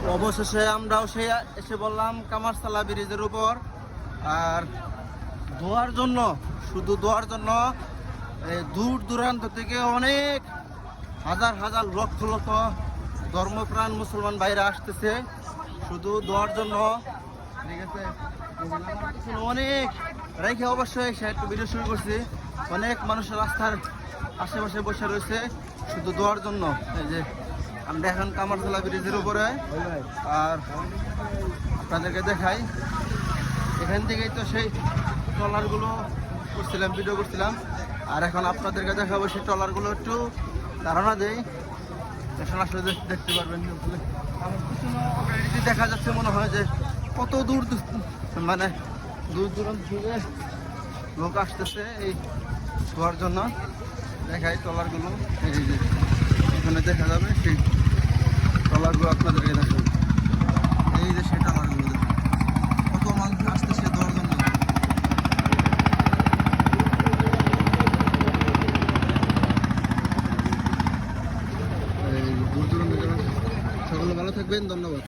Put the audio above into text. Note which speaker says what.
Speaker 1: অবশেষে আমরাও সেই এসে বললাম কামারসালা ব্রিজের উপর। আর দোয়ার জন্য, শুধু দোয়ার জন্য দূর দূরান্ত থেকে অনেক হাজার হাজার লক্ষ লক্ষ ধর্মপ্রাণ মুসলমান ভাইরা আসতেছে শুধু দোয়ার জন্য। ঠিক আছে, অনেক রেখে অবশ্যই এসে একটু ভিডিও শুরু করছি। অনেক মানুষের রাস্তার আশেপাশে বসে রয়েছে শুধু দোয়ার জন্য। এই যে আমরা এখন কামারসালা ব্রিজের উপরে, আর আপনাদেরকে দেখাই এখান থেকেই তো সেই ট্রলারগুলো করছিলাম, ভিডিও করছিলাম। আর এখন আপনাদেরকে দেখাবো সেই ট্রলারগুলো, একটু ধারণা দেই, এখন আসলে দেখতে পারবেন। আমার পিছনে অলরেডি দেখা যাচ্ছে, মনে হয় যে কত দূর মানে দূর দূরান্ত থেকে লোক আসতেছে এই ধোয়ার জন্য। দেখাই ট্রলারগুলো, এই যে এখানে দেখা যাবে সেই ট্রলারগুলো আপনাদেরকে দেখাই। এই যে সেই ট্রলারগুলো কত মানুষ আসতেছে ধোয়ার জন্য। দূর দূরান্ত সকলে ভালো থাকবেন, ধন্যবাদ।